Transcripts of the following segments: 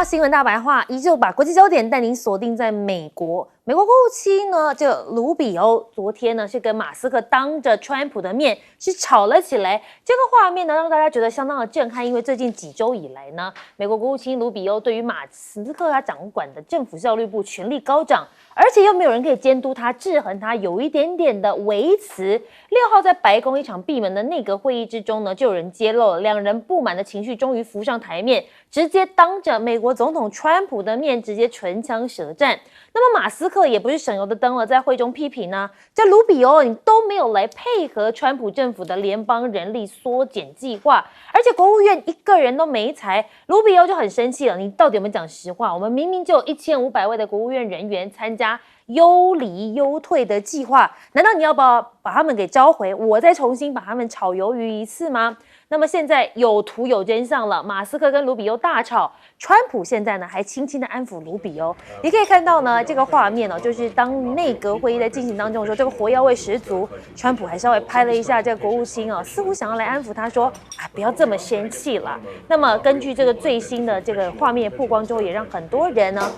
新闻大白话，依旧把国际焦点带您锁定在美国。美国国务卿呢，这个卢比欧昨天呢是跟马斯克当着川普的面是吵了起来。这个画面呢让大家觉得相当的震撼，因为最近几周以来呢，美国国务卿卢比欧对于马斯克他掌管的政府效率部权力高涨，而且又没有人可以监督他、制衡他，有一点点的维持。6号在白宫一场闭门的内阁会议之中呢，就有人揭露了两人不满的情绪终于浮上台面，直接当着美国总统川普的面直接唇枪舌战。那么马斯克也不是省油的灯了，在会中批评呢，这卢比欧你都没有来配合川普政府的联邦人力缩减计划，而且国务院一个人都没裁，卢比欧就很生气了，你到底有没有讲实话？我们明明就有1500位的国务院人员参加优离优退的计划，难道你要把他们给召回，我再重新把他们炒鱿鱼一次吗？那么现在有图有真相了，马斯克跟卢比欧大吵，川普现在呢还轻轻的安抚卢比欧。你可以看到呢这个画面哦，就是当内阁会议在进行当中的时候，这个火药味十足，川普还稍微拍了一下这个国务卿哦，似乎想要来安抚他说啊不要这么生气啦。那么根据这个最新的这个画面曝光之后，也让很多人呢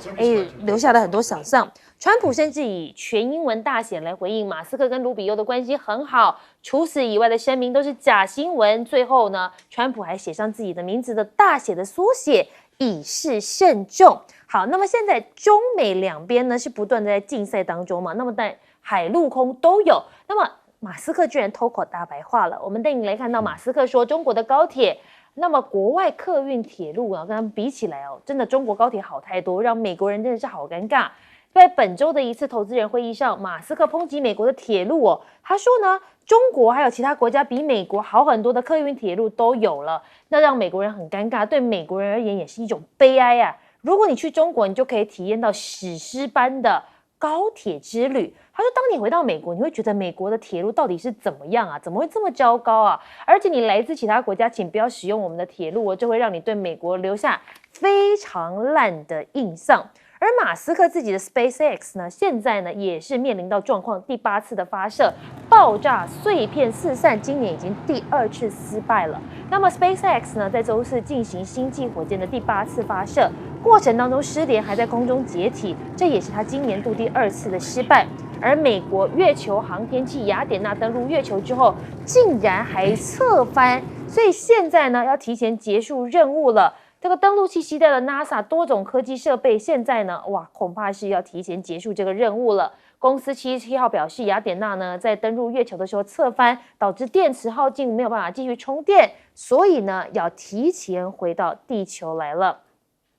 留下了很多想象。川普甚至以全英文大写来回应马斯克跟卢比欧的关系很好，除此以外的声明都是假新闻。最后呢，川普还写上自己的名字的大写的缩写，以示慎重。好，那么现在中美两边呢是不断的在竞赛当中嘛，那么在海陆空都有。那么马斯克居然脱口大白话了，我们带你来看到马斯克说中国的高铁。那么国外客运铁路啊，跟他们比起来哦，真的中国高铁好太多，让美国人真的是好尴尬。在本周的一次投资人会议上，马斯克抨击美国的铁路哦，他说呢，中国还有其他国家比美国好很多的客运铁路都有了，那让美国人很尴尬，对美国人而言也是一种悲哀啊。如果你去中国，你就可以体验到史诗般的高铁之旅。他说，当你回到美国，你会觉得美国的铁路到底是怎么样啊？怎么会这么糟糕啊？而且你来自其他国家，请不要使用我们的铁路哦，这会让你对美国留下非常烂的印象。而马斯克自己的 SpaceX 呢，现在呢也是面临到状况，第8次的发射爆炸碎片四散，今年已经第2次失败了。那么 SpaceX 呢，在周四进行星际火箭的第8次发射过程当中失联，还在空中解体，这也是他今年度第2次的失败。而美国月球航天器雅典娜登陆月球之后，竟然还侧翻，所以现在呢要提前结束任务了。这个登陆器携带了 NASA 多种科技设备，现在呢，哇，恐怕是要提前结束这个任务了。公司7号表示，雅典娜呢在登陆月球的时候侧翻，导致电池耗尽，没有办法继续充电，所以呢要提前回到地球来了。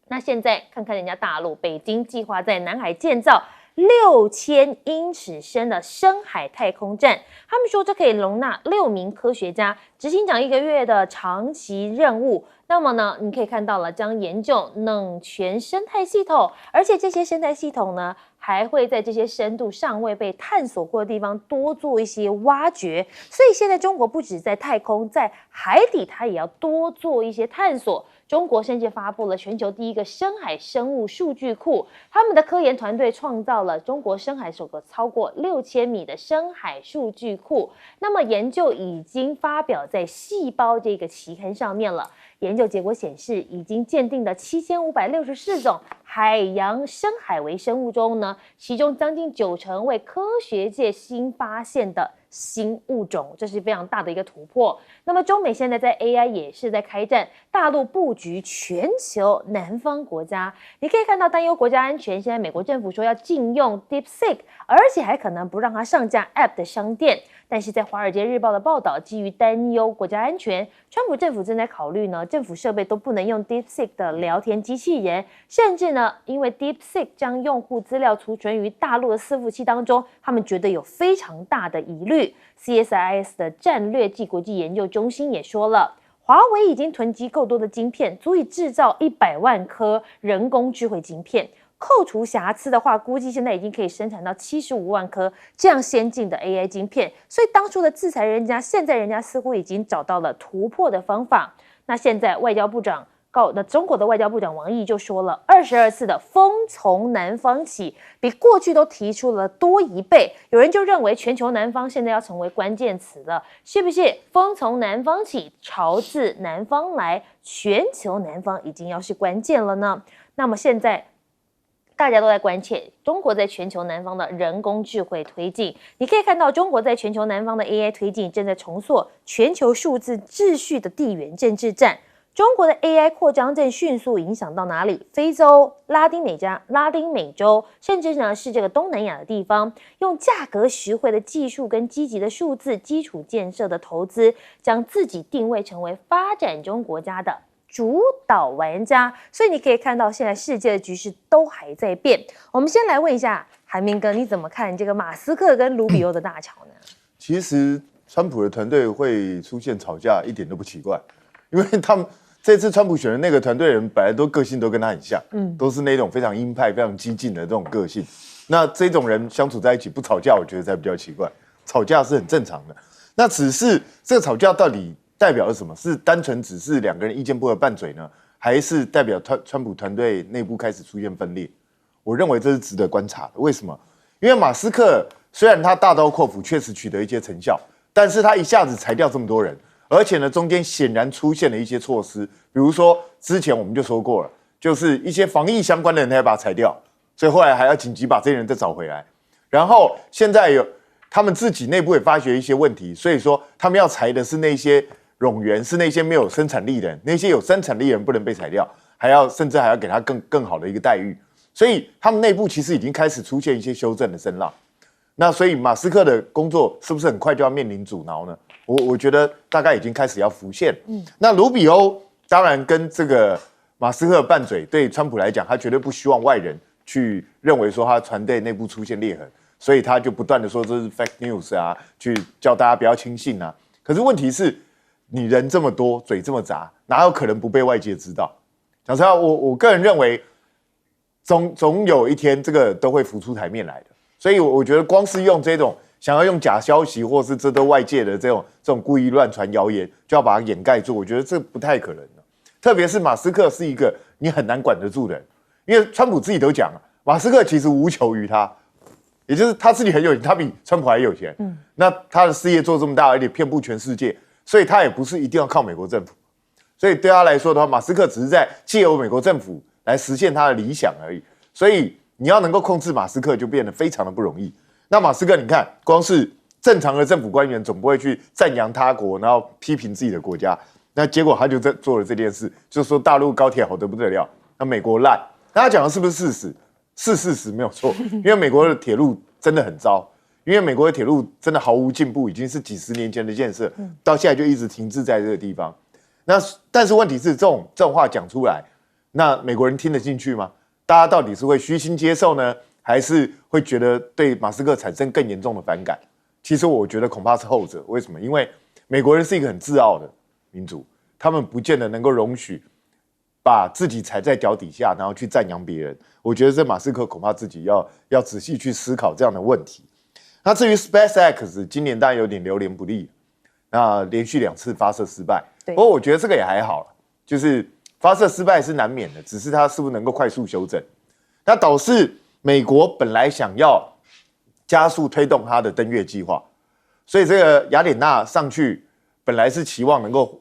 那现在看看人家大陆，北京计划在南海建造6000英尺深的深海太空站，他们说这可以容纳6名科学家执行长1个月的长期任务。那么呢，你可以看到了，将研究冷泉生态系统，而且这些生态系统呢，还会在这些深度尚未被探索过的地方多做一些挖掘。所以现在中国不止在太空，在海底它也要多做一些探索。中国甚至发布了全球第1个深海生物数据库，他们的科研团队创造了中国深海首个超过6000米的深海数据库。那么研究已经发表在《细胞》这个期刊上面了。研究结果显示，已经鉴定的7564种海洋深海微生物中呢，其中将近90%为科学界新发现的新物种，这是非常大的一个突破。那么中美现在在 AI 也是在开战，大陆布局全球南方国家，你可以看到担忧国家安全，现在美国政府说要禁用 DeepSeek， 而且还可能不让它上架 App 的商店。但是在《华尔街日报》的报道，基于担忧国家安全，川普政府正在考虑呢，政府设备都不能用 DeepSeek 的聊天机器人，甚至呢，因为 DeepSeek 将用户资料储存于大陆的伺服器当中，他们觉得有非常大的疑虑。CSIS 的战略暨国际研究中心也说了，华为已经囤积够多的晶片，足以制造100万颗人工智慧晶片。扣除瑕疵的话，估计现在已经可以生产到75万颗这样先进的 AI 晶片。所以当初的制裁人家，现在人家似乎已经找到了突破的方法。那现在中国的外交部长王毅就说了，22次的风从南方起，比过去都提出了多1倍。有人就认为全球南方现在要成为关键词了，是不是？风从南方起，潮自南方来，全球南方已经要是关键了呢？那么现在大家都在关切中国在全球南方的人工智慧推进。你可以看到，中国在全球南方的 AI 推进正在重塑全球数字秩序的地缘政治战。中国的 AI 扩张正迅速影响到哪里？非洲、拉丁美洲，甚至呢是这个东南亚的地方，用价格实惠的技术跟积极的数字基础建设的投资，将自己定位成为发展中国家的主导玩家。所以你可以看到，现在世界的局势都还在变。我们先来问一下韩明哥，你怎么看这个马斯克跟卢比欧的大吵呢？其实川普的团队会出现吵架一点都不奇怪，因为他们这次川普选的那个团队人本来都个性都跟他很像，都是那种非常鹰派、非常激进的这种个性。那这种人相处在一起不吵架，我觉得才比较奇怪。吵架是很正常的。那只是这个吵架到底代表了什么？是单纯只是两个人意见不合拌嘴呢，还是代表川普团队内部开始出现分裂？我认为这是值得观察的。为什么？因为马斯克虽然他大刀阔斧，确实取得一些成效，但是他一下子裁掉这么多人。而且呢，中间显然出现了一些措施，比如说之前我们就说过了，就是一些防疫相关的人他要把他裁掉，所以后来还要紧急把这些人再找回来。然后现在他们自己内部也发觉一些问题，所以说他们要裁的是那些冗员，是那些没有生产力的人，那些有生产力的人不能被裁掉，甚至还要给他更好的一个待遇。所以他们内部其实已经开始出现一些修正的声浪。那所以马斯克的工作是不是很快就要面临阻挠呢？我觉得大概已经开始要浮现。那卢比欧当然跟这个马斯克拌嘴，对川普来讲，他绝对不希望外人去认为说他团队内部出现裂痕，所以他就不断的说这是 fake news 啊，去叫大家不要轻信啊。可是问题是，你人这么多，嘴这么杂，哪有可能不被外界知道？讲实话，我个人认为，总有一天这个都会浮出台面来的。所以我觉得光是用这种想要用假消息，或是这都外界的这种故意乱传谣言，就要把它掩盖住，我觉得这不太可能的。特别是马斯克是一个你很难管得住的人，因为川普自己都讲了，马斯克其实无求于他，也就是他自己很有钱，他比川普还有钱。那他的事业做这么大，而且遍布全世界，所以他也不是一定要靠美国政府。所以对他来说的话，马斯克只是在借由美国政府来实现他的理想而已。所以你要能够控制马斯克，就变得非常的不容易。那马斯克，你看，光是正常的政府官员总不会去赞扬他国，然后批评自己的国家。那结果他就做了这件事，就说大陆高铁好得不得了，那美国烂。那他讲的是不是事实？是事实，没有错。因为美国的铁路真的很糟，因为美国的铁路真的毫无进步，已经是几十年前的建设，到现在就一直停滞在这个地方。但是问题是，这种话讲出来，那美国人听得进去吗？大家到底是会虚心接受呢，还是会觉得对马斯克产生更严重的反感？其实我觉得恐怕是后者。为什么？因为美国人是一个很自傲的民族，他们不见得能够容许把自己踩在脚底下，然后去赞扬别人。我觉得这马斯克恐怕自己要仔细去思考这样的问题。那至于 SpaceX， 今年当然有点流年不利，那连续2次发射失败。不过我觉得这个也还好，就是发射失败是难免的，只是它是不是能够快速修正？那导致美国本来想要加速推动它的登月计划，所以这个雅典娜上去本来是期望能够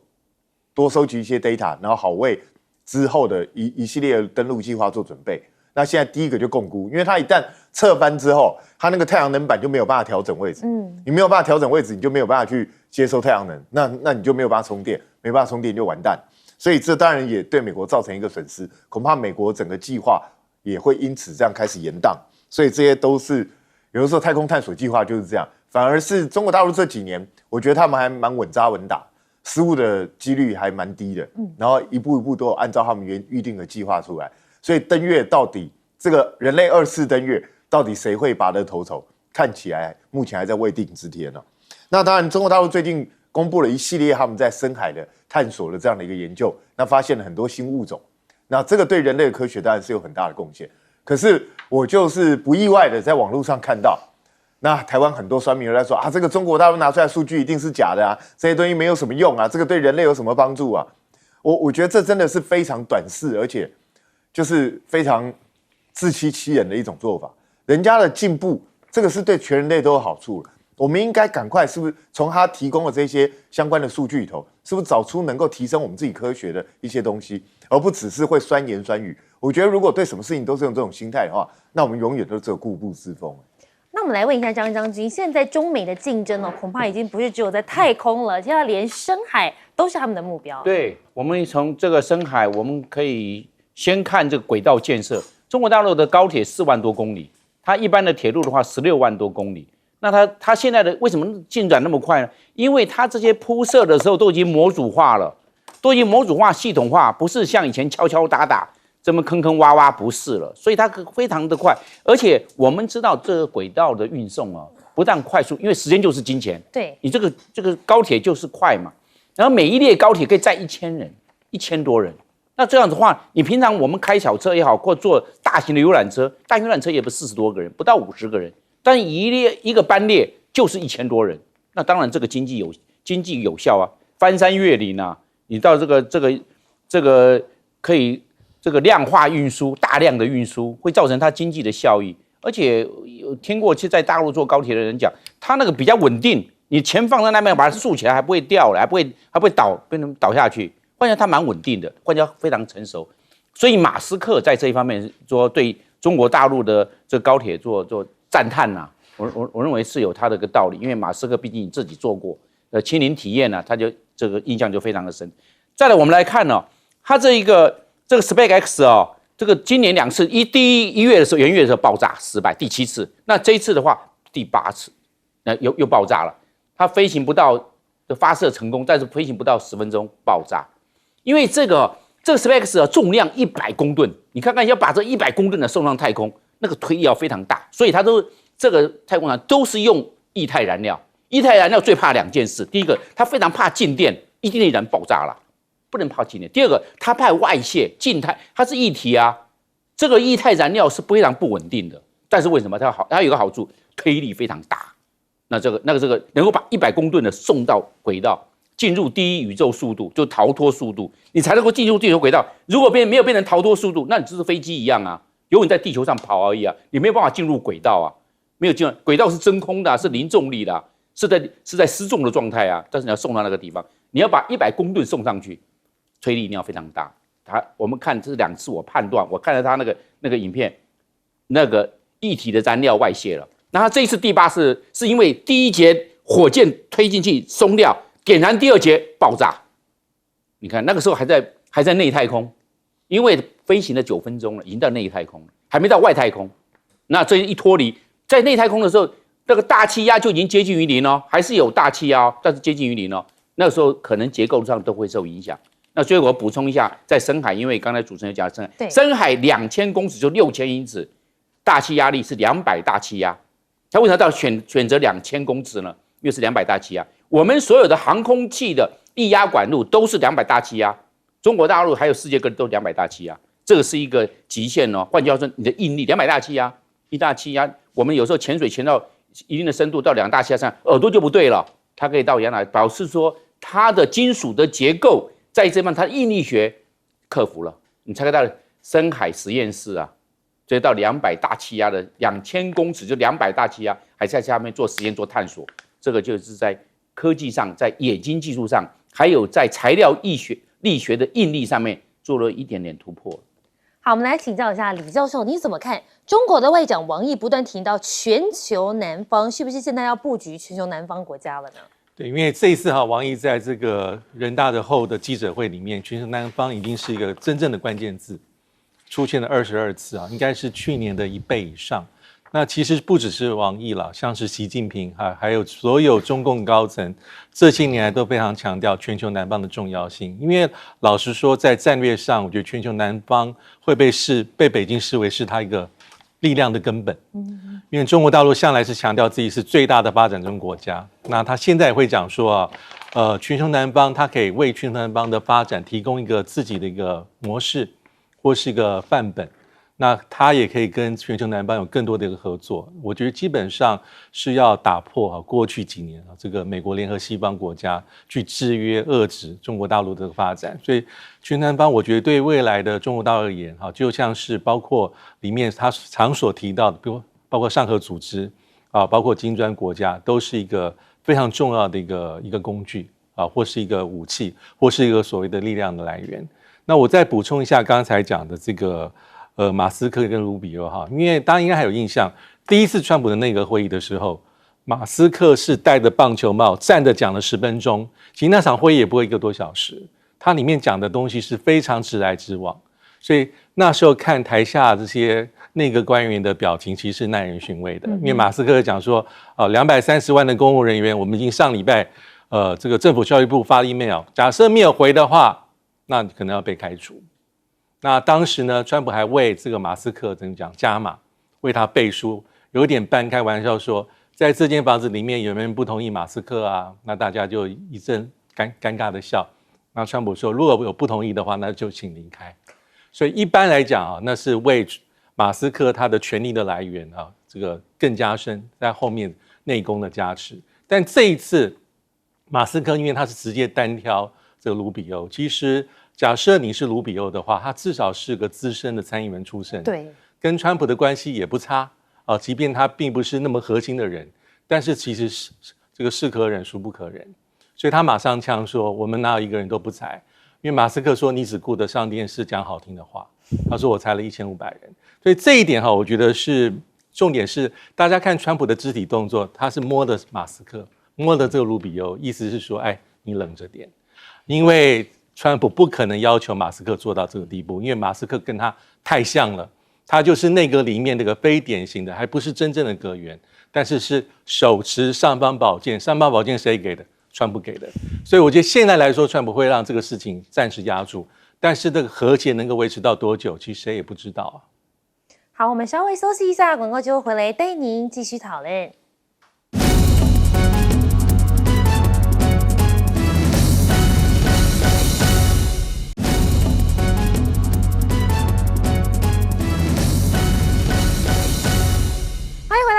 多收集一些 data， 然后好为之后的一系列的登陆计划做准备。那现在第一个就共估，因为它一旦侧翻之后，它那个太阳能板就没有办法调整位置，你没有办法调整位置，你就没有办法去接收太阳能，那你就没有办法充电，没办法充电就完蛋。所以这当然也对美国造成一个损失，恐怕美国整个计划也会因此这样开始延宕。所以这些都是有的时候太空探索计划就是这样，反而是中国大陆这几年，我觉得他们还蛮稳扎稳打，失误的几率还蛮低的，然后一步一步都有按照他们预定的计划出来。所以登月到底这个人类2次登月，到底谁会拔得头筹？看起来目前还在未定之天呢。那当然，中国大陆最近公布了一系列他们在深海的探索的这样的一个研究，那发现了很多新物种，那这个对人类的科学当然是有很大的贡献。可是我就是不意外的在网络上看到，那台湾很多酸民都在说啊，这个中国大陆拿出来的数据一定是假的啊，这些东西没有什么用啊，这个对人类有什么帮助啊？我觉得这真的是非常短视，而且就是非常自欺欺人的一种做法。人家的进步，这个是对全人类都有好处的。我们应该赶快，是不是从他提供的这些相关的数据里头，是不是找出能够提升我们自己科学的一些东西，而不只是会酸言酸语？我觉得如果对什么事情都是用这种心态的话，那我们永远都只有固步自封。那我们来问一下张将军，现在中美的竞争哦，恐怕已经不是只有在太空了，现在连深海都是他们的目标。对，我们从这个深海，我们可以先看这个轨道建设。中国大陆的高铁4万多公里，它一般的铁路的话16万多公里。那它现在的为什么进展那么快呢？因为它这些铺设的时候都已经模组化了，都已经模组化、系统化，不是像以前敲敲打打。这么坑坑洼洼不是了，所以它非常的快，而且我们知道这个轨道的运送啊，不但快速，因为时间就是金钱，对你这个高铁就是快嘛，然后每一列高铁可以载1000人，1000多人，那这样子的话，你平常我们开小车也好，或坐大型的游览车，大型游览车也不40多个人，不到50个人，但一个班列就是1000多人，那当然这个经济有效啊，翻山越岭啊，你到这个可以。这个量化运输，大量的运输会造成它经济的效益，而且有听过，其实在大陆坐高铁的人讲，它那个比较稳定，你钱放在那边，把它竖起来还不会掉了，还不会倒，变成倒下去。换句话它蛮稳定的，换句话非常成熟。所以马斯克在这一方面说对中国大陆的这个高铁做赞叹呐，我认为是有他的一个道理，因为马斯克毕竟自己做过，亲临体验呢，他就这个印象就非常的深。再来我们来看呢，他这个 SpaceX 哦，这个今年2次，第一月的时候，元月的时候爆炸失败，第7次。那这一次的话，第8次，那又爆炸了。它飞行不到发射成功，但是飞行不到10分钟爆炸。因为这个 SpaceX 重量100公吨，你看看要把这100公吨的送上太空，那个推力要非常大，所以它这个太空船都是用液态燃料。液态燃料最怕2件事，第一个，它非常怕静电，一静电燃爆炸了。不能泡静电。第二个，它怕外泄，静态，它是液体啊，这个液态燃料是非常不稳定的。但是为什么它有个好处，推力非常大。那这个能够把100公吨的送到轨道，进入第一宇宙速度，就逃脱速度，你才能够进入地球轨道。如果没有变成逃脱速度，那你就是飞机一样啊，永远在地球上跑而已啊，你没有办法进入轨道啊，没有进入轨道是真空的，是零重力的，是在失重的状态啊。但是你要送到那个地方，你要把100公吨送上去。推力一定要非常大。我们看这2次，我判断，我看了他那个影片，那个液体的燃料外泄了。那他这一次第8次是因为第1节火箭推进去松掉，点燃第2节爆炸。你看那个时候还在内太空，因为飞行了9分钟了，已经到内太空了，还没到外太空。那这一脱离，在内太空的时候，那个大气压就已经接近于0哦，还是有大气压哦，但是接近于0哦。那个时候可能结构上都会受影响。那所以我补充一下，在深海，因为刚才主持人讲深海2000公尺就6000英尺，大气压力是200大气压。它为什么要选择2000公尺呢？因为是200大气压。我们所有的航空器的液压管路都是200大气压，中国大陆还有世界各地都200大气压，这个是一个极限哦。换句话说，你的应力200大气压，1大气压，我们有时候潜水潜到一定的深度，到2大气压上，耳朵就不对了，它可以到2大，表示说它的金属的结构。在这方，它的应力学克服了，你才可以到深海实验室啊，所以到200大气压的2000公尺就200大气压，还在下面做实验做探索，这个就是在科技上，在冶金技术上，还有在材料力学的应力上面做了一点点突破。好，我们来请教一下李教授，你怎么看中国的外长王毅不断提到全球南方，是不是现在要布局全球南方国家了呢？对，因为这一次王毅在这个人大的后的记者会里面，全球南方已经是一个真正的关键字，出现了22次应该是去年的1倍以上。那其实不只是王毅了，像是习近平还有所有中共高层，这些年来都非常强调全球南方的重要性。因为老实说，在战略上，我觉得全球南方会被北京视为是它一个力量的根本。因为中国大陆向来是强调自己是最大的发展中国家，那他现在也会讲说全球南方它可以为全球南方的发展提供一个自己的一个模式或是一个范本，那他也可以跟全球南方有更多的一个合作。我觉得基本上是要打破过去几年这个美国联合西方国家去制约遏制中国大陆的发展，所以全球南方我觉得对未来的中国大陆而言就像是包括里面他常所提到的，比如包括上合组织，包括金砖国家，都是一个非常重要的一个工具或是一个武器，或是一个所谓的力量的来源。那我再补充一下刚才讲的这个马斯克跟卢比欧因为大家应该还有印象，第一次川普的内阁会议的时候，马斯克是戴着棒球帽站着讲了10分钟，其实那场会议也不会1个多小时，它里面讲的东西是非常直来直往，所以那时候看台下这些内阁官员的表情，其实是耐人寻味的。因为马斯克讲说，230万的公务人员，我们已经上礼拜这个政府教育部发了 email， 假设没有回的话，那可能要被开除。那当时呢，川普还为这个马斯克怎么讲加码，为他背书，有点半开玩笑说，在这间房子里面有没有人不同意马斯克啊？那大家就一阵尴尬的笑。那川普说，如果有不同意的话，那就请离开。所以一般来讲那是为马斯克他的权力的来源这个更加深，在后面内功的加持。但这一次，马斯克因为他是直接单挑这个卢比欧，其实假设你是卢比欧的话，他至少是个资深的参议员出身，对，跟川普的关系也不差即便他并不是那么核心的人，但是其实是这个是可忍孰不可忍，所以他马上呛说，我们哪有一个人都不裁。因为马斯克说，你只顾得上电视讲好听的话，他说我裁了1500人，所以这一点我觉得是重点是，大家看川普的肢体动作，他是摸的马斯克，摸的这个卢比欧，意思是说，你冷着点，因为川普不可能要求马斯克做到这个地步，因为马斯克跟他太像了，他就是内阁里面那个非典型的，还不是真正的阁员，但是是手持尚方宝剑，尚方宝剑谁给的？川普给的。所以我觉得现在来说，川普会让这个事情暂时压住，但是这个和解能够维持到多久，其实谁也不知道好，我们稍微休息一下，广告之后回来带您继续讨论。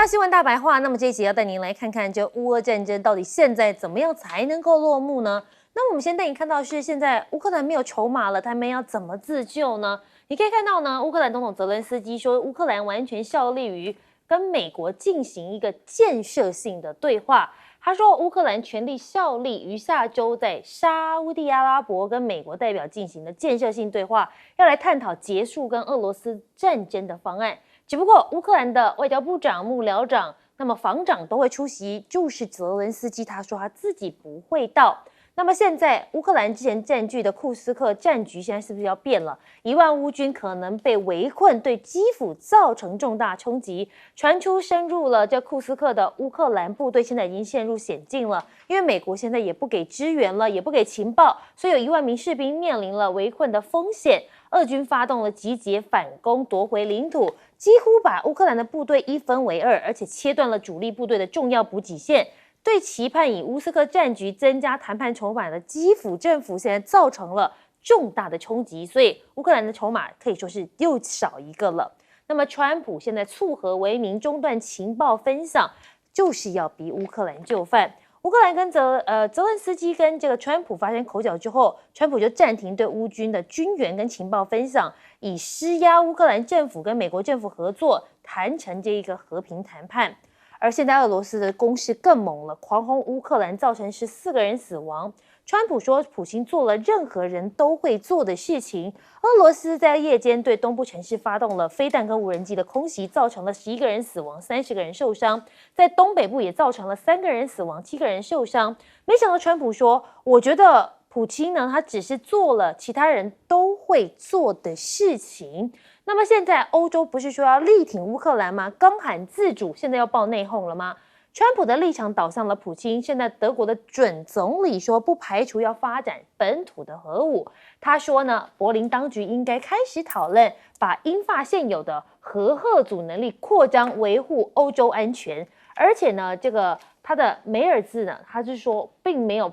新闻大白话，那么这一集要带您来看看这乌俄战争到底现在怎么样才能够落幕呢？那么我们先带您看到是现在乌克兰没有筹码了，他们要怎么自救呢？你可以看到呢，乌克兰总统泽伦斯基说，乌克兰完全效力于跟美国进行一个建设性的对话。他说，乌克兰全力效力于下周在沙烏地阿拉伯跟美国代表进行的建设性对话，要来探讨结束跟俄罗斯战争的方案。只不过乌克兰的外交部长、幕僚长，那么防长都会出席，就是泽伦斯基他说他自己不会到。那么现在乌克兰之前占据的库斯克战局现在是不是要变了？1万乌军可能被围困，对基辅造成重大冲击。传出深入了这库斯克的乌克兰部队现在已经陷入险境了，因为美国现在也不给支援了，也不给情报，所以有1万名士兵面临了围困的风险。俄军发动了集结反攻，夺回领土，几乎把乌克兰的部队一分为二，而且切断了主力部队的重要补给线。对期盼以乌斯克战局增加谈判筹码的基辅政府，现在造成了重大的冲击，所以乌克兰的筹码可以说是又少一个了。那么，川普现在促和为名中断情报分享，就是要逼乌克兰就范。乌克兰跟泽伦斯基跟这个川普发生口角之后，川普就暂停对乌军的军援跟情报分享，以施压乌克兰政府跟美国政府合作，谈成这一个和平谈判。而现在俄罗斯的攻势更猛了，狂轰乌克兰造成14个人死亡。川普说，普京做了任何人都会做的事情。俄罗斯在夜间对东部城市发动了飞弹跟无人机的空袭，造成了11个人死亡，30个人受伤。在东北部也造成了3个人死亡，7个人受伤。没想到川普说，我觉得普京呢，他只是做了其他人都会做的事情。那么现在欧洲不是说要力挺乌克兰吗？刚喊自主，现在要爆内讧了吗？川普的立场导向了普京。现在德国的准总理说，不排除要发展本土的核武。他说呢，柏林当局应该开始讨论，把英法现有的核核组能力扩张，维护欧洲安全。而且呢，这个他的梅尔兹呢，他是说并没有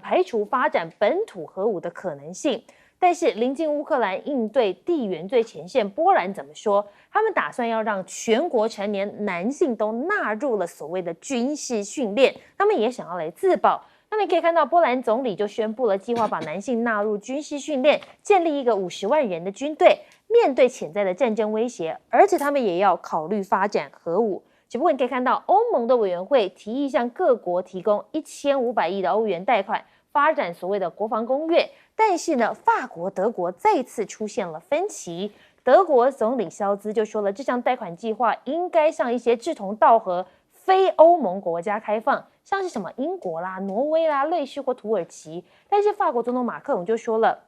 排除发展本土核武的可能性。但是临近乌克兰应对地缘最前线，波兰怎么说？他们打算要让全国成年男性都纳入了所谓的军事训练，他们也想要来自保。那么你可以看到，波兰总理就宣布了计划把男性纳入军事训练，建立一个50万人的军队，面对潜在的战争威胁，而且他们也要考虑发展核武。只不过你可以看到，欧盟的委员会提议向各国提供1500亿的欧元贷款，发展所谓的国防工业。但是呢，法国、德国再次出现了分歧。德国总理肖兹就说了，这项贷款计划应该向一些志同道合非欧盟国家开放，像是什么英国啦、挪威啦、瑞士或土耳其。但是法国总统马克龙就说了，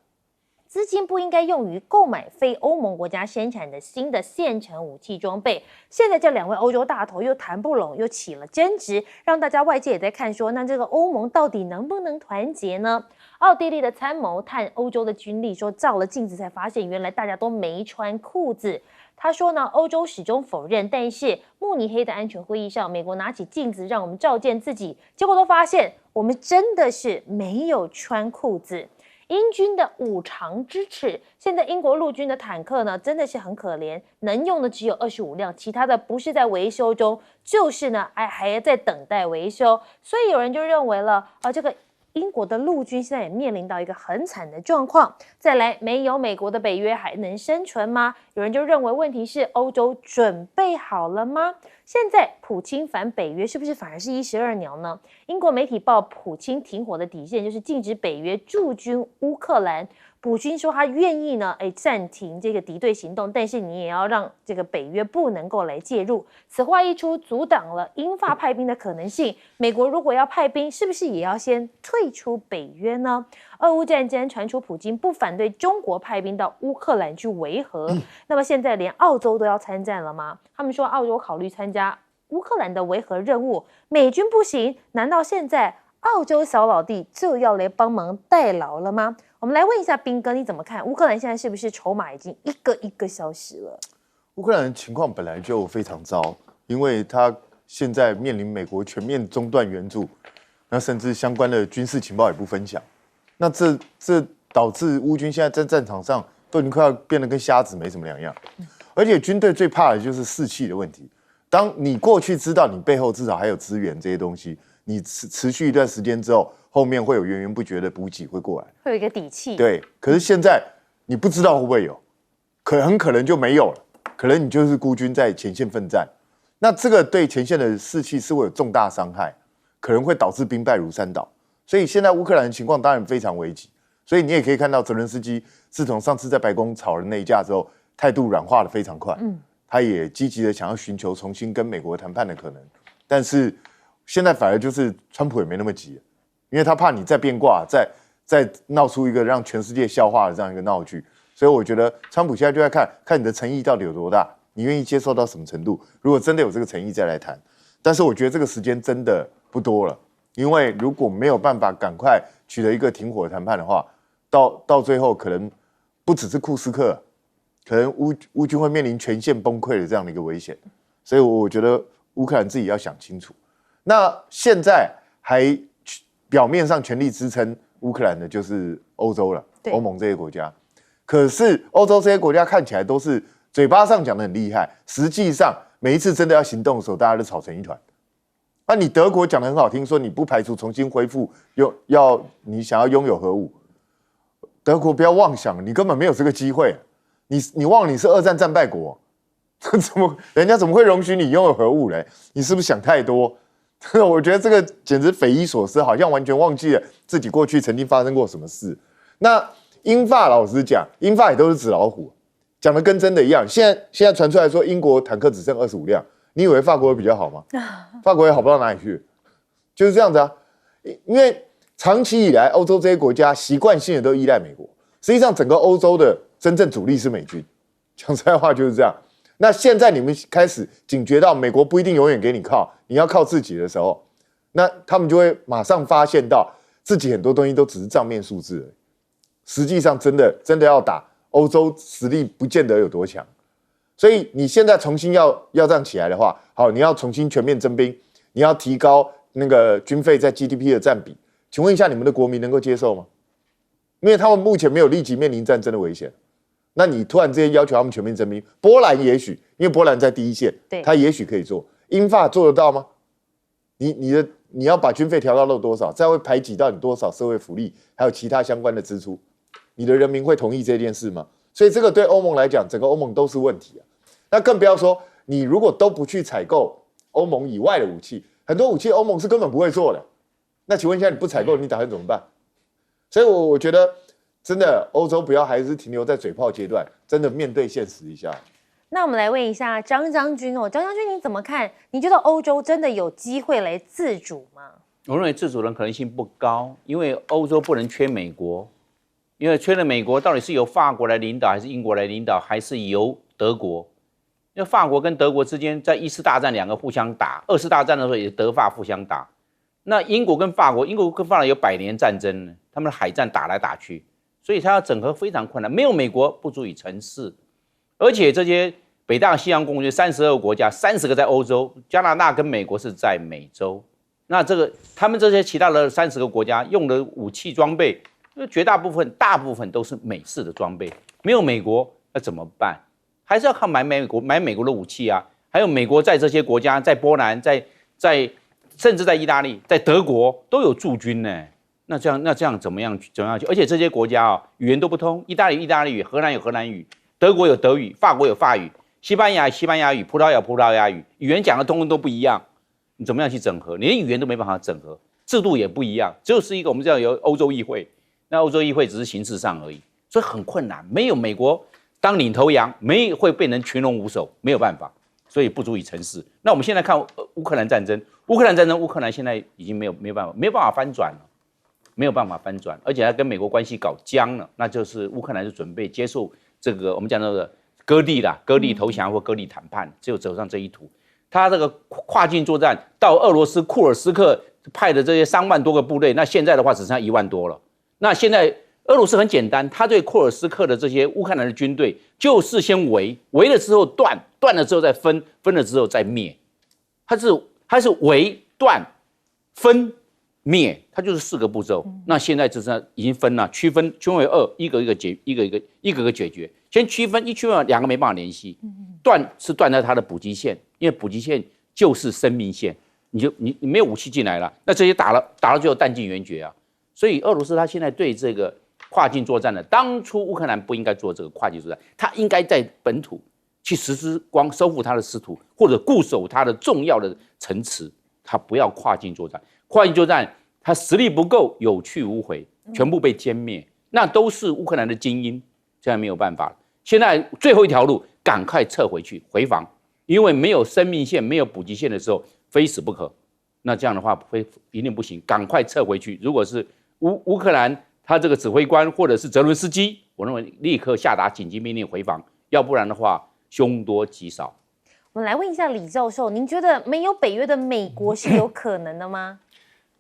资金不应该用于购买非欧盟国家生产的新的现成武器装备。现在这两位欧洲大头又谈不拢，又起了争执，让大家外界也在看说，那这个欧盟到底能不能团结呢？奥地利的参谋探欧洲的军力，说照了镜子才发现，原来大家都没穿裤子。他说呢，欧洲始终否认，但是慕尼黑的安全会议上，美国拿起镜子让我们照见自己，结果都发现我们真的是没有穿裤子。英军的5长之齿，现在英国陆军的坦克呢，真的是很可怜，能用的只有25辆，其他的不是在维修中，就是呢还在等待维修。所以有人就认为了，这个英国的陆军现在也面临到一个很惨的状况。再来，没有美国的北约还能生存吗？有人就认为问题是欧洲准备好了吗？现在普京反北约是不是反而是12鸟呢？英国媒体报，普京停火的底线就是禁止北约驻军乌克兰。普京说他愿意呢，暂停这个敌对行动，但是你也要让这个北约不能够来介入。此话一出，阻挡了英法派兵的可能性。美国如果要派兵，是不是也要先退出北约呢？俄乌战争传出普京不反对中国派兵到乌克兰去维和，那么现在连澳洲都要参战了吗？他们说澳洲考虑参加乌克兰的维和任务，美军不行，难道现在澳洲小老弟就要来帮忙代劳了吗？我们来问一下彬哥，你怎么看？乌克兰现在是不是筹码已经一个消失了？乌克兰的情况本来就非常糟，因为他现在面临美国全面中断援助，那甚至相关的军事情报也不分享，那这导致乌军现在在战场上都已经快要变得跟瞎子没什么两样。而且军队最怕的就是士气的问题。当你过去知道你背后至少还有资源这些东西，你持续一段时间之后，后面会有源源不绝的补给会过来，会有一个底气。对，可是现在你不知道会不会有，很可能就没有了，可能你就是孤军在前线奋战，那这个对前线的士气是会有重大伤害，可能会导致兵败如山倒。所以现在乌克兰的情况当然非常危急，所以你也可以看到泽伦斯基自从上次在白宫吵了那一架之后，态度软化的非常快，他也积极的想要寻求重新跟美国谈判的可能，但是现在反而就是川普也没那么急，因为他怕你再变卦，再闹出一个让全世界笑话的这样一个闹剧，所以我觉得川普现在就在看你的诚意到底有多大，你愿意接受到什么程度，如果真的有这个诚意再来谈，但是我觉得这个时间真的不多了，因为如果没有办法赶快取得一个停火的谈判的话，到最后可能不只是库斯克，可能乌军会面临全线崩溃的这样的一个危险，所以我觉得乌克兰自己要想清楚。那现在还表面上全力支撑乌克兰的就是欧洲了，欧盟这些国家。可是欧洲这些国家看起来都是嘴巴上讲的很厉害，实际上每一次真的要行动的时候，大家都吵成一团。那你德国讲的很好听，说你不排除重新恢复你想要拥有核武，德国不要妄想，你根本没有这个机会。你忘了你是2战战败国，人家怎么会容许你拥有核武嘞？你是不是想太多？我觉得这个简直匪夷所思，好像完全忘记了自己过去曾经发生过什么事。那英法老实讲，英法也都是纸老虎，讲的跟真的一样。现在传出来说英国坦克只剩25辆，你以为法国会比较好吗？法国也好不到哪里去，就是这样子啊。因为长期以来欧洲这些国家习惯性的都依赖美国，实际上整个欧洲的真正主力是美军，讲实在话就是这样。那现在你们开始警觉到美国不一定永远给你靠，你要靠自己的时候，那他们就会马上发现到自己很多东西都只是账面数字而已，实际上真的要打欧洲实力不见得有多强，所以你现在重新要这样起来的话，好，你要重新全面征兵，你要提高那个军费在 GDP 的占比，请问一下你们的国民能够接受吗？因为他们目前没有立即面临战争的危险。那你突然之间要求他们全面征兵，波兰也许，因为波兰在第一线，他也许可以做，英法做得到吗？你要把军费调到多少，再会排挤到你多少社会福利，还有其他相关的支出，你的人民会同意这件事吗？所以这个对欧盟来讲，整个欧盟都是问题啊。那更不要说你如果都不去采购欧盟以外的武器，很多武器欧盟是根本不会做的。那请问一下，你不采购，你打算怎么办？所以我觉得真的欧洲不要还是停留在嘴炮阶段，真的面对现实一下。那我们来问一下张将军哦，张将军你怎么看？你觉得欧洲真的有机会来自主吗？我认为自主的可能性不高，因为欧洲不能缺美国，因为缺了美国，到底是由法国来领导，还是英国来领导，还是由德国？因为法国跟德国之间在1次大战两个互相打，2次大战的时候也是德法互相打。那英国跟法国有100年战争呢，他们的海战打来打去，所以它要整合非常困难，没有美国不足以成事。而且这些北大西洋公约32个国家，30个在欧洲，加拿大跟美国是在美洲。那他们这些其他的30个国家用的武器装备，大部分都是美式的装备，没有美国那怎么办？还是要靠买美国的武器啊。还有美国在这些国家，在波兰，甚至在意大利，在德国都有驻军呢。那这样怎么样去？而且这些国家语言都不通，意大利有意大利语，荷兰有荷兰语，德国有德语，法国有法语，西班牙有西班牙语，葡萄牙有葡萄牙语，语言讲的通通都不一样。你怎么样去整合？连语言都没办法整合，制度也不一样，就是一个我们知道有欧洲议会，那欧洲议会只是形式上而已，所以很困难。没有美国当领头羊，会变成群龙无首，没有办法，所以不足以成事。那我们现在看乌克兰战争，乌克兰现在已经没有办法翻转了。没有办法翻转，而且他跟美国关系搞僵了，那就是乌克兰是准备接受这个我们讲到的割地投降或割地谈判，只有走上这一途。他这个跨境作战到俄罗斯库尔斯克派的这些3万多个部队，那现在的话只剩下1万多了。那现在俄罗斯很简单，他对库尔斯克的这些乌克兰的军队就是先围了之后断了之后再分了之后再灭，他是围断分灭，它就是4个步骤。那现在只是已经分了，区分为2，一个个解决。先区分2个没办法联系，断在它的补给线，因为补给线就是生命线，你没有武器进来了，那这些打了就弹尽援绝啊。所以俄罗斯他现在对这个跨境作战呢，当初乌克兰不应该做这个跨境作战，他应该在本土去实施收复他的失土，或者固守他的重要的城池，他不要跨境作战。跨境作战，他实力不够，有去无回，全部被歼灭，那都是乌克兰的精英，现在没有办法了。现在最后一条路，赶快撤回去回防，因为没有生命线、没有补给线的时候，非死不可。那这样的话，一定不行，赶快撤回去。如果是乌克兰他这个指挥官或者是泽伦斯基，我认为立刻下达紧急命令回防，要不然的话，凶多吉少。我们来问一下李教授，您觉得没有北约的美国是有可能的吗？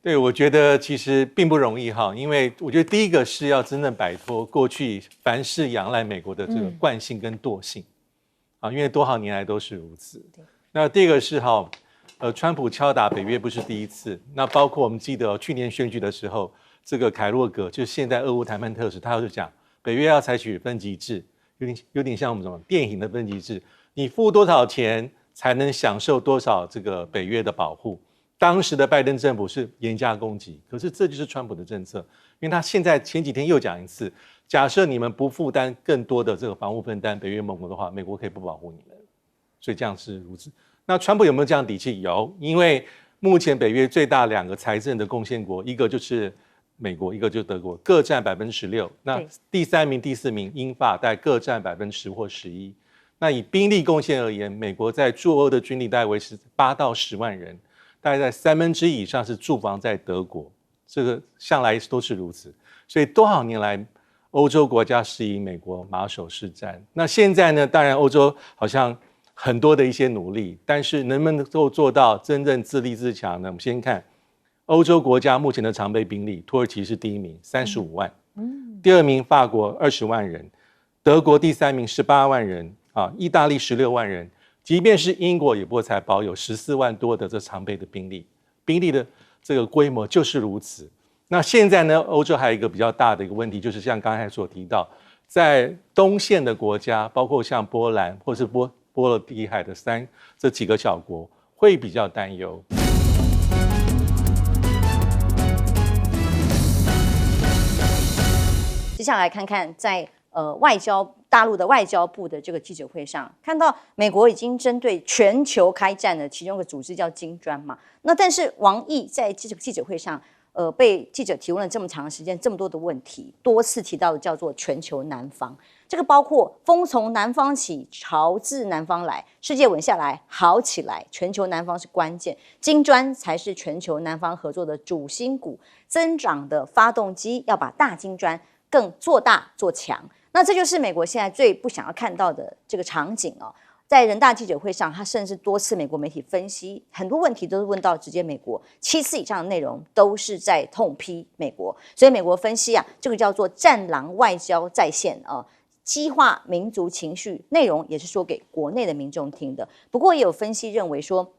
对，我觉得其实并不容易哈，因为我觉得第一个是要真正摆脱过去凡事仰赖美国的这个惯性跟惰性，因为多少年来都是如此。那第二个是川普敲打北约不是第一次，那包括我们记得去年选举的时候，这个凯洛格就是现在俄乌谈判特使，他就讲北约要采取分级制，有点像我们什么电影的分级制，你付多少钱才能享受多少这个北约的保护。当时的拜登政府是严加攻击，可是这就是川普的政策，因为他前几天又讲一次，假设你们不负担更多的这个防务分担，北约盟国的话，美国可以不保护你们，所以这样是如此。那川普有没有这样底气？有，因为目前北约最大2个财政的贡献国，一个就是美国，一个就是德国，各占16%。那第3名、第4名英法大概各占10%或11%。那以兵力贡献而言，美国在驻欧的军力大概维持8到10万人。大概在1/3以上是驻防在德国，这个向来都是如此。所以多少年来，欧洲国家是以美国马首是瞻。那现在呢？当然，欧洲好像很多的一些努力，但是能不能够做到真正自立自强呢？我们先看欧洲国家目前的常备兵力，土耳其是第1名，35万；第2名法国20万人，德国第3名18万人，意大利16万人。即便是英国也不过才保有14万多的这常备的兵力的这个规模就是如此。那现在呢，欧洲还有一个比较大的一个问题，就是像刚才所提到，在东线的国家，包括像波兰或是波罗的海的这几个小国，会比较担忧。接下来看看在大陆的外交部的这个记者会上，看到美国已经针对全球开战了，其中一个组织叫金砖嘛。那但是王毅在这个记者会上，被记者提问了这么长的时间，这么多的问题，多次提到的叫做全球南方。这个包括风从南方起，潮自南方来，世界稳下来，好起来，全球南方是关键，金砖才是全球南方合作的主心骨，增长的发动机，要把大金砖更做大做强。那这就是美国现在最不想要看到的这个场景哦。在人大记者会上，他甚至多次美国媒体分析很多问题，都是问到直接美国7次以上的内容都是在痛批美国，所以美国分析啊，这个叫做战狼外交再现啊。激化民族情绪，内容也是说给国内的民众听的。不过也有分析认为说，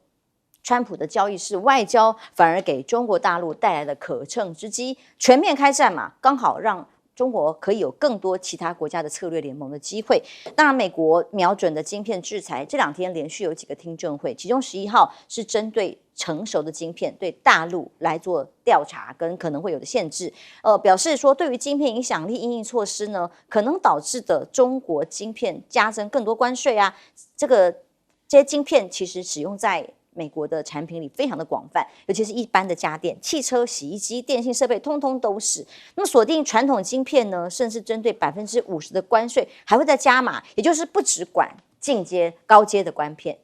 川普的交易式外交反而给中国大陆带来了可乘之机，全面开战嘛，刚好让中国可以有更多其他国家的策略联盟的机会。当然，美国瞄准的晶片制裁，这2天连续有几个听证会，其中11号是针对成熟的晶片对大陆来做调查跟可能会有的限制，表示说对于晶片影响力因应措施呢，可能导致的中国晶片加征更多关税啊，这些晶片其实使用在美国的产品里非常的广泛，尤其是一般的家电、汽车、洗衣机、电信设备，通通都是。那么锁定传统晶片呢，甚至针对50%的关税，还会再加码，也就是不只管进阶、高阶的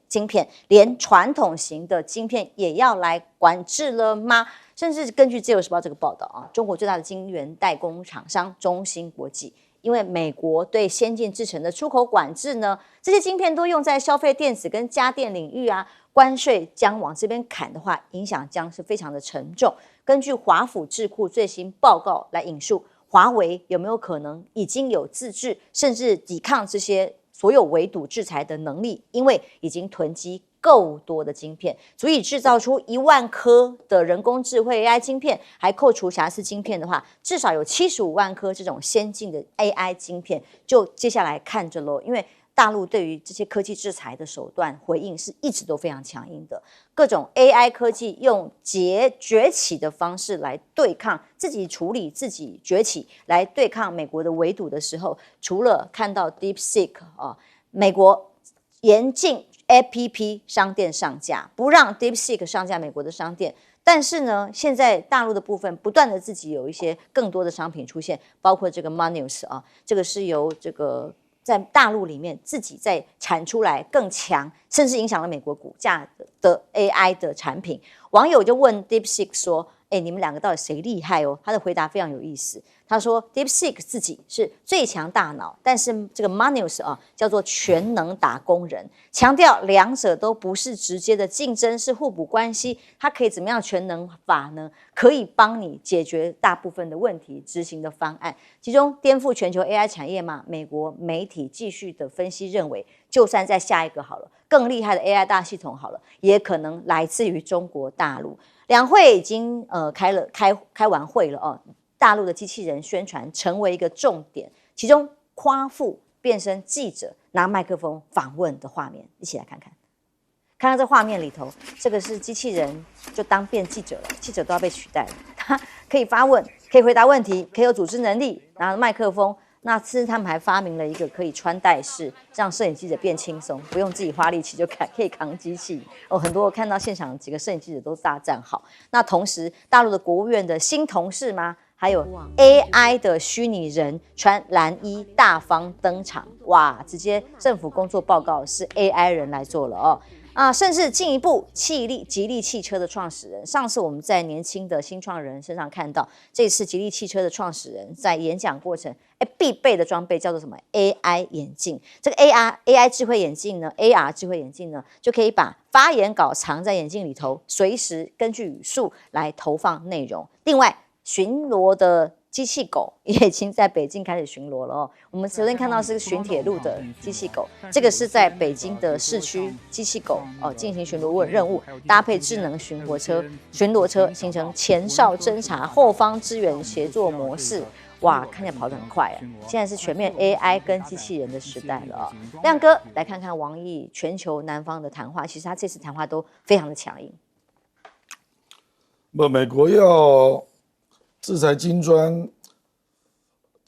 晶片，连传统型的晶片也要来管制了吗？甚至根据《自由时报》这个报道啊，中国最大的晶圆代工厂商中芯国际，因为美国对先进制程的出口管制呢，这些晶片都用在消费电子跟家电领域啊，关税将往这边砍的话，影响将是非常的沉重。根据华府智库最新报告来引述，华为有没有可能已经有自制，甚至抵抗这些所有围堵制裁的能力？因为已经囤积够多的晶片，足以制造出1万颗的人工智慧 AI 晶片，还扣除瑕疵晶片的话，至少有75万颗这种先进的 AI 晶片。就接下来看着咯，因为大陆对于这些科技制裁的手段回应是一直都非常强硬的，各种 AI 科技用崛起的方式来对抗，自己处理自己崛起来对抗美国的围堵的时候，除了看到 DeepSeek 美国严禁 APP 商店上架，不让 DeepSeek 上架美国的商店。但是呢，现在大陆的部分不断的自己有一些更多的商品出现，包括这个 Manius 这个是由这个在大陆里面自己在产出来更强，甚至影响了美国股价的 AI 的产品。网友就问 DeepSeek 说：“你们2个到底谁厉害哦？”他的回答非常有意思，他说 DeepSeek 自己是最强大脑，但是这个 Manius 叫做全能打工人，强调2者都不是直接的竞争，是互补关系。它可以怎么样全能法呢？可以帮你解决大部分的问题，执行的方案，其中颠覆全球 AI 产业嘛？美国媒体继续的分析认为，就算在下一个好了，更厉害的 AI 大系统好了，也可能来自于中国大陆。两会已经开完会了大陆的机器人宣传成为一个重点，其中夸父变身记者拿麦克风访问的画面，一起来看看。看到这画面里头，这个是机器人就当变记者了，记者都要被取代了。他可以发问，可以回答问题，可以有组织能力，拿着麦克风。那甚至他们还发明了一个可以穿戴式，让摄影记者变轻松，不用自己花力气就可以扛机器。很多我看到现场几个摄影记者都大站好。那同时，大陆的国务院的新同事吗？还有 AI 的虚拟人穿蓝衣大方登场，哇！直接政府工作报告是 AI 人来做了甚至进一步，吉利汽车的创始人，上次我们在年轻的新创人身上看到，这次吉利汽车的创始人在演讲过程，必备的装备叫做什么 AI 眼镜。这个 AI 智慧眼镜呢 ，AR 智慧眼镜呢，就可以把发言稿藏在眼镜里头，随时根据语速来投放内容。另外，巡逻的机器狗也已经在北京开始巡逻了我们昨天看到是巡铁路的机器狗，这个是在北京的市区机器狗进行巡逻任务，搭配智能巡逻车，形成前哨侦察、后方支援协作模式。哇，看起来跑得很快现在是全面 AI 跟机器人的时代了亮哥，来看看王毅全球南方的谈话，其实他这次谈话都非常的强硬。美国要制裁金砖，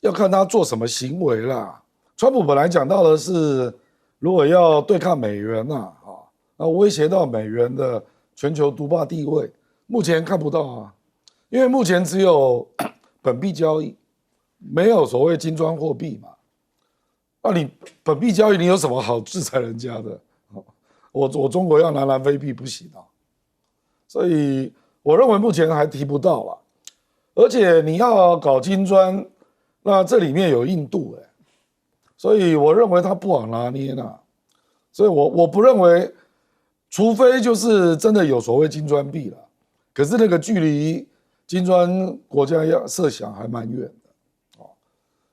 要看他做什么行为啦。川普本来讲到的是，如果要对抗美元那威胁到美元的全球独霸地位，目前看不到啊，因为目前只有本币交易，没有所谓金砖货币嘛。那你本币交易，你有什么好制裁人家的？我中国要拿南非币不行啊，所以我认为目前还提不到了。而且你要搞金砖，那这里面有印度所以我认为他不好拿捏呐。所以我不认为，除非就是真的有所谓金砖币了，可是那个距离金砖国家要设想还蛮远的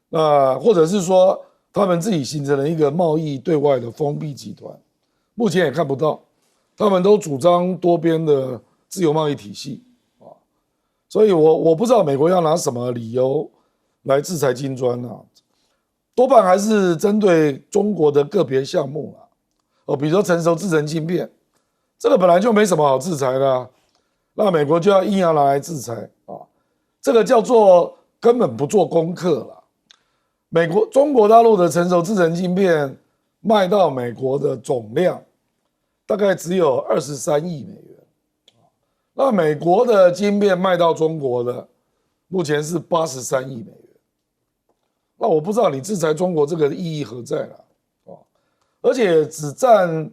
那或者是说他们自己形成了一个贸易对外的封闭集团，目前也看不到，他们都主张多边的自由贸易体系所以我不知道美国要拿什么理由来制裁金砖多半还是针对中国的个别项目比如说成熟制程晶片，这个本来就没什么好制裁的那美国就要硬要拿来制裁这个叫做根本不做功课了。中国大陆的成熟制程晶片卖到美国的总量大概只有23亿美元，那美国的晶片卖到中国的目前是83亿美元。那我不知道你制裁中国这个意义何在了而且只占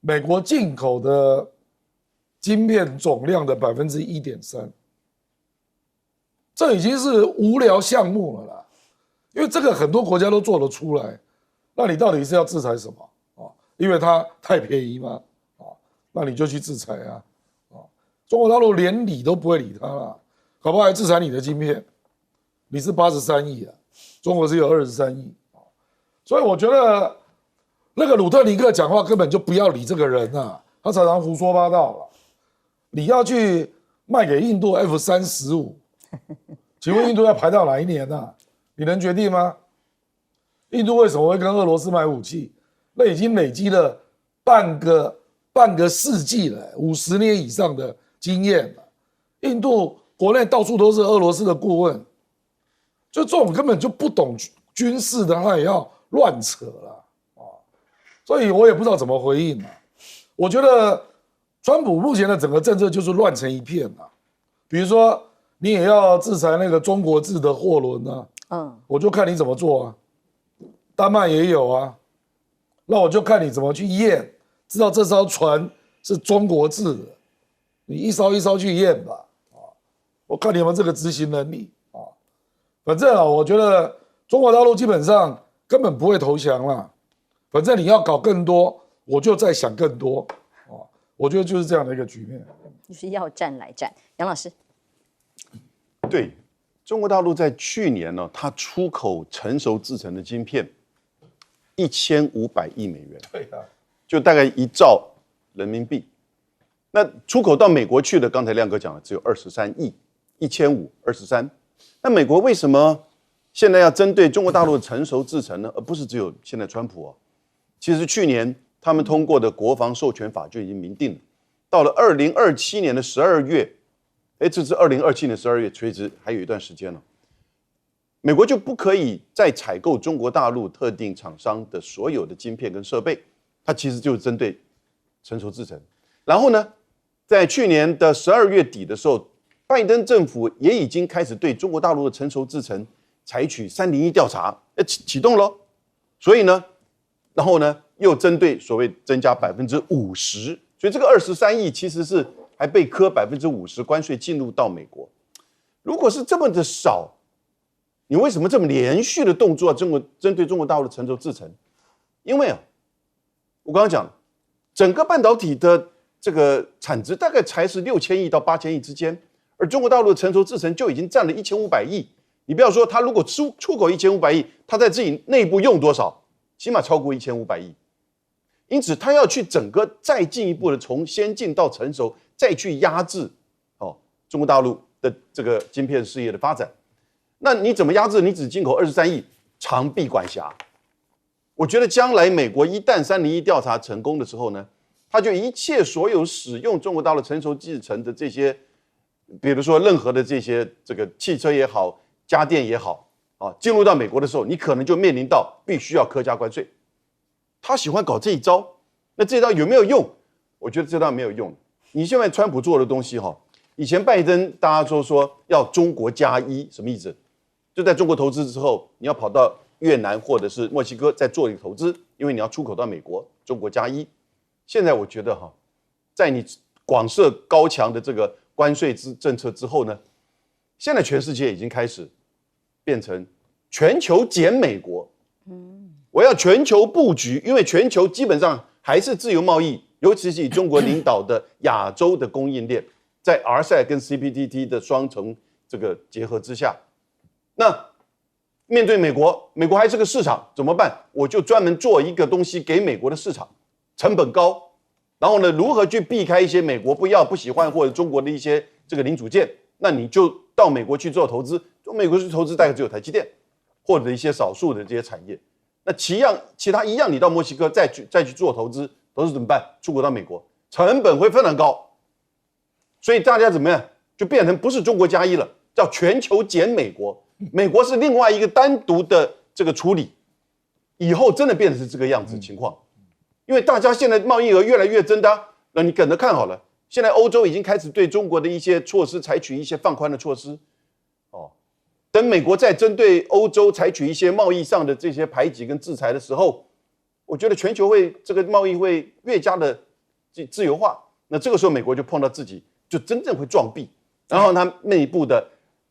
美国进口的晶片总量的1.3%，这已经是无聊项目了啦。因为这个很多国家都做得出来，那你到底是要制裁什么因为它太便宜吗那你就去制裁中国大陆连理都不会理它了，搞不好还制裁你的晶片。你是83亿中国只有23亿所以我觉得那个鲁特尼克讲话根本就不要理这个人他常常胡说八道了。你要去卖给印度 F-35，请问印度要排到哪一年你能决定吗？印度为什么会跟俄罗斯买武器？那已经累积了半个世纪了，50年以上的经验了。印度国内到处都是俄罗斯的顾问，就这种根本就不懂军事的，他也要乱扯了所以我也不知道怎么回应我觉得川普目前的整个政策就是乱成一片比如说你也要制裁那个中国制的货轮我就看你怎么做丹麦也有那我就看你怎么去验，知道这艘船是中国制的，你一艘一艘去验吧我看你有没有这个执行能力反正我觉得中国大陆基本上根本不会投降啦。反正你要搞更多，我就再想更多我觉得就是这样的一个局面，就是要战来战。杨老师，对，中国大陆在去年呢，它出口成熟制成的晶片1500亿美元，对就大概1兆人民币。那出口到美国去的，刚才亮哥讲了，只有23亿，1523。那美国为什么现在要针对中国大陆的成熟制程呢？而不是只有现在川普其实去年他们通过的国防授权法就已经明定了，到了2027年的12月，这是2027年12月，垂直还有一段时间了。美国就不可以再采购中国大陆特定厂商的所有的晶片跟设备，它其实就是针对成熟制程。然后呢，在去年的12月底的时候，拜登政府也已经开始对中国大陆的成熟制程采取301调查，启动了。所以呢，然后呢，又针对所谓增加50%，所以这个23亿其实是还被科50%关税进入到美国。如果是这么的少，你为什么这么连续的动作针对中国大陆的成熟制程？因为我刚刚讲，整个半导体的这个产值大概才是6000亿到8000亿之间，而中国大陆的成熟制程就已经占了1500亿。你不要说他如果出口1500亿，他在自己内部用多少，起码超过1500亿。因此，他要去整个再进一步的从先进到成熟，再去压制中国大陆的这个晶片事业的发展。那你怎么压制？你只进口23亿，长臂管辖。我觉得将来美国一旦301调查成功的时候呢，他就一切所有使用中国大陆成熟制程的这些，比如说任何的这些这个汽车也好，家电也好，进入到美国的时候，你可能就面临到必须要苛加关税。他喜欢搞这一招，那这一招有没有用？我觉得这招没有用。你现在川普做的东西以前拜登大家说要中国加一，什么意思？就在中国投资之后，你要跑到越南或者是墨西哥再做一个投资，因为你要出口到美国，中国加一。现在我觉得在你广设高墙的这个关税政策之后呢，现在全世界已经开始变成全球减美国。我要全球布局，因为全球基本上还是自由贸易，尤其是以中国领导的亚洲的供应链，在 RCEP 跟 CPTPP 的双重这个结合之下，那面对美国，美国还是个市场，怎么办？我就专门做一个东西给美国的市场，成本高，然后呢，如何去避开一些美国不喜欢或者中国的一些这个零组件？那你就到美国去做投资，美国去投资大概只有台积电或者一些少数的这些产业。那其他一样，你到墨西哥再去做投资怎么办？出口到美国，成本会非常高，所以大家怎么样？就变成不是中国加一了，叫全球减美国。美国是另外一个单独的这个处理，以后真的变成是这个样子情况，因为大家现在贸易额越来越增大，那你等着看好了。现在欧洲已经开始对中国的一些措施采取一些放宽的措施，等美国在针对欧洲采取一些贸易上的这些排挤跟制裁的时候，我觉得全球这个贸易会越加的自由化。那这个时候美国就碰到自己就真正会撞壁，然后它内部的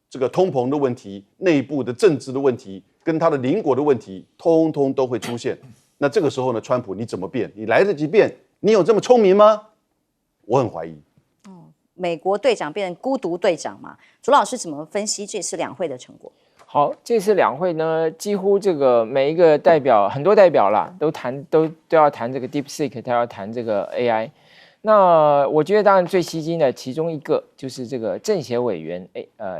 这个通膨的问题、内部的政治的问题、跟他的邻国的问题，通通都会出现。那这个时候呢，川普你怎么变？你来得及变？你有这么聪明吗？我很怀疑。美国队长变成孤独队长嘛？朱老师怎么分析这次两会的成果？好，这次两会呢，几乎这个每一个代表，很多代表啦，都要谈这个 DeepSeek， 都要谈这个 AI。那我觉得当然最吸睛的其中一个就是这个政协委员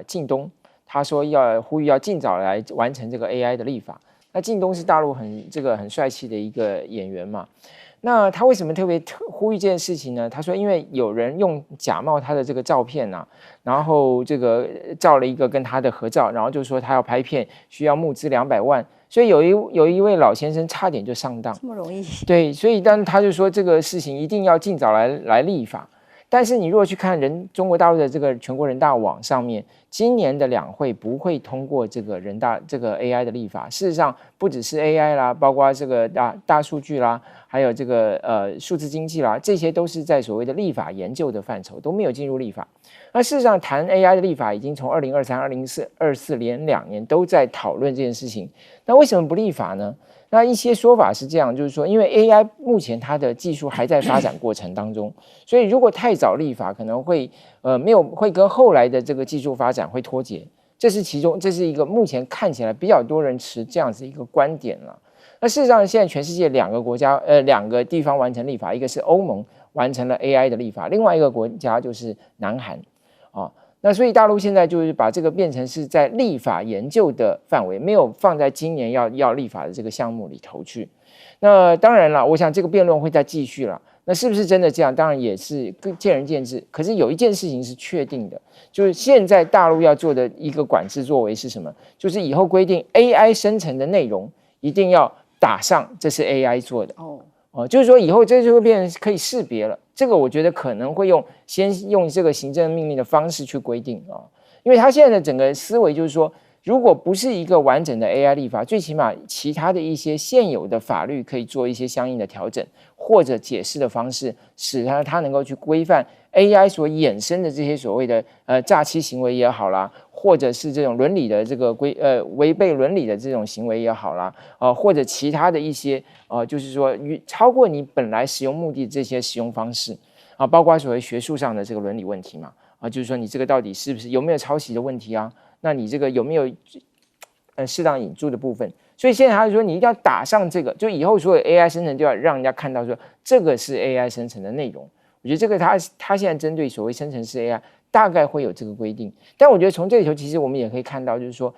靳东，他说要呼吁要尽早来完成这个 AI 的立法。那靳东是大陆很帅气的一个演员嘛。那他为什么特别呼吁这件事情呢？他说，因为有人用假冒他的这个照片啊，然后这个照了一个跟他的合照，然后就说他要拍片，需要募资200万，所以有一位老先生差点就上当。这么容易？对，所以他就说这个事情一定要尽早来立法。但是你如果去看中国大陆的这个全国人大网上面，今年的两会不会通过这个人大这个 AI 的立法。事实上，不只是 AI 啦，包括这个大数据啦，还有这个数字经济啦，这些都是在所谓的立法研究的范畴，都没有进入立法。那事实上，谈 AI 的立法已经从2023、2024连2年都在讨论这件事情。那为什么不立法呢？那一些说法是这样，就是说，因为 AI 目前它的技术还在发展过程当中，所以如果太早立法，可能会会跟后来的这个技术发展会脱节。这是一个目前看起来比较多人持这样子一个观点了。那事实上，现在全世界2个地方完成立法，一个是欧盟完成了 AI 的立法，另外一个国家就是南韩啊。那所以大陆现在就是把这个变成是在立法研究的范围，没有放在今年要立法的这个项目里头去。那当然了，我想这个辩论会再继续了。那是不是真的这样？当然也是见仁见智。可是有一件事情是确定的，就是现在大陆要做的一个管制作为是什么？就是以后规定 AI 生成的内容一定要打上这是 AI 做的。就是说以后这就会变成可以识别了。这个我觉得可能会先用这个行政命令的方式去规定啊，因为他现在的整个思维就是说，如果不是一个完整的 AI 立法，最起码其他的一些现有的法律可以做一些相应的调整或者解释的方式，使它能够去规范 AI 所衍生的这些所谓的诈欺行为也好啦，或者是这种伦理的这个违背伦理的这种行为也好啦，或者其他的一些就是说超过你本来使用目的这些使用方式啊，包括所谓学术上的这个伦理问题嘛就是说你这个到底是不是有没有抄袭的问题啊？那你这个有没有适当引注的部分？所以现在他说你一定要打上这个，就以后所有 AI 生成都要让人家看到说这个是 AI 生成的内容。我觉得这个他现在针对所谓生成式 AI 大概会有这个规定，但我觉得从这里头其实我们也可以看到，就是说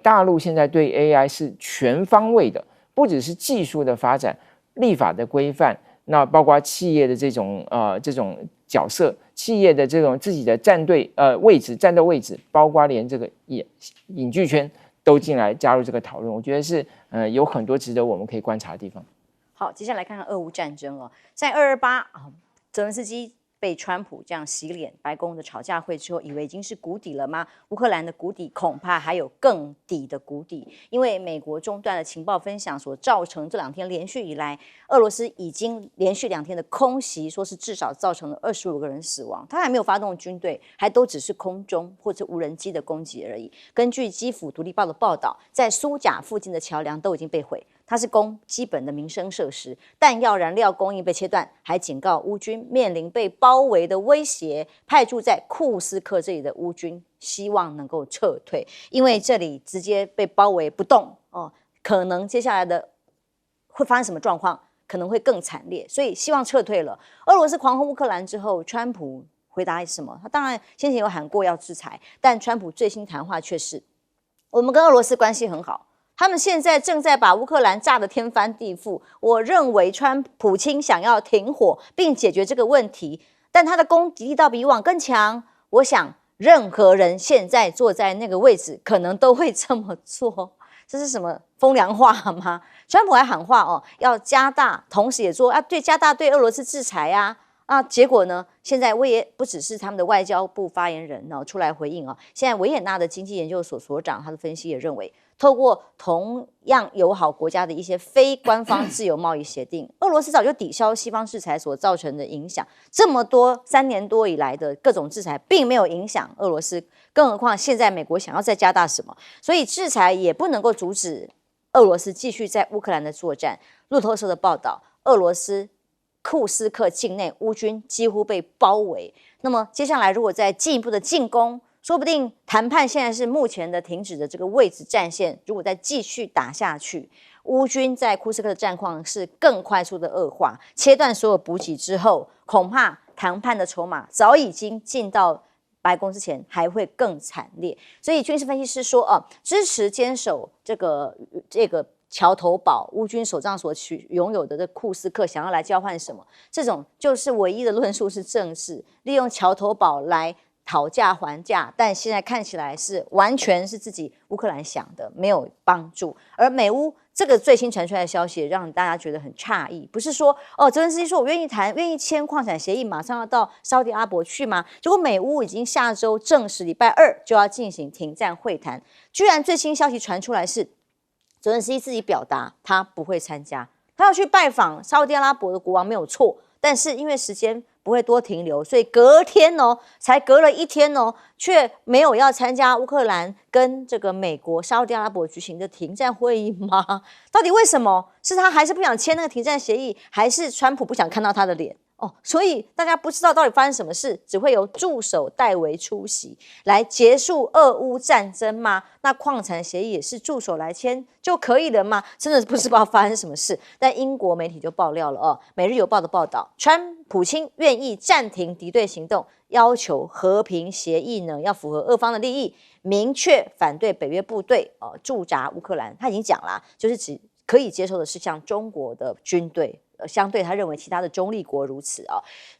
大陆现在对 AI 是全方位的，不只是技术的发展、立法的规范，那包括企业的这种角色、企业的这种自己的战斗位置，包括连这个影剧圈都进来加入这个讨论，我觉得是有很多值得我们可以观察的地方。好，接下来看看俄乌战争哦，在228啊，泽连斯基被川普这样洗脸，白宫的吵架会之后，以为已经是谷底了吗？乌克兰的谷底恐怕还有更底的谷底，因为美国中断了情报分享所造成这2天连续以来，俄罗斯已经连续2天的空袭，说是至少造成了25个人死亡，他还没有发动军队，还都只是空中或者无人机的攻击而已。根据基辅独立报的报道，在苏贾附近的桥梁都已经被毁。它是供基本的民生设施，弹药燃料供应被切断，还警告乌军面临被包围的威胁，派驻在库斯克这里的乌军希望能够撤退，因为这里直接被包围不动哦，可能接下来的会发生什么状况，可能会更惨烈，所以希望撤退了。俄罗斯狂轰乌克兰之后，川普回答什么？他当然先前有喊过要制裁，但川普最新谈话却是：我们跟俄罗斯关系很好。他们现在正在把乌克兰炸得天翻地覆。我认为普京想要停火并解决这个问题，但他的攻击力道比以往更强。我想任何人现在坐在那个位置，可能都会这么做。这是什么风凉话吗？川普还喊话哦，要加大，同时也说加大对俄罗斯制裁啊。结果呢？现在不只是他们的外交部发言人出来回应现在维也纳的经济研究所所长他的分析也认为，透过同样友好国家的一些非官方自由贸易协定，俄罗斯早就抵消西方制裁所造成的影响。这么多3年多以来的各种制裁，并没有影响俄罗斯，更何况现在美国想要再加大什么？所以制裁也不能够阻止俄罗斯继续在乌克兰的作战。路透社的报道，俄罗斯库斯克境内乌军几乎被包围，那么接下来如果再进一步的进攻，说不定谈判现在是目前的停止的这个位置战线，如果再继续打下去，乌军在库斯克的战况是更快速的恶化，切断所有补给之后，恐怕谈判的筹码早已经进到白宫之前，还会更惨烈。所以军事分析师说，支持坚守这个桥头堡，乌军手上所拥有的库斯克，想要来交换什么？这种就是唯一的论述是政治，利用桥头堡来讨价还价，但现在看起来是完全是自己乌克兰想的，没有帮助。而美乌这个最新传出来的消息，让大家觉得很诧异，不是说泽连斯基说我愿意谈，愿意签矿产协议，马上要到沙特阿拉伯去吗？结果美乌已经下周正式礼拜2就要进行停战会谈，居然最新消息传出来是，泽连斯基自己表达他不会参加，他要去拜访沙特阿拉伯的国王没有错，但是因为时间不会多停留，所以隔天才隔了1天却没有要参加乌克兰跟这个美国沙特阿拉伯举行的停战会议吗？到底为什么？是他还是不想签那个停战协议，还是川普不想看到他的脸？所以大家不知道到底发生什么事，只会由助手代为出席来结束俄乌战争吗？那矿产协议也是助手来签就可以了吗？真的不知道发生什么事。但英国媒体就爆料了每日邮报的报道，普京愿意暂停敌对行动，要求和平协议呢要符合俄方的利益，明确反对北约部队驻扎乌克兰。他已经讲了，就是只可以接受的是像中国的军队。相对他认为其他的中立国如此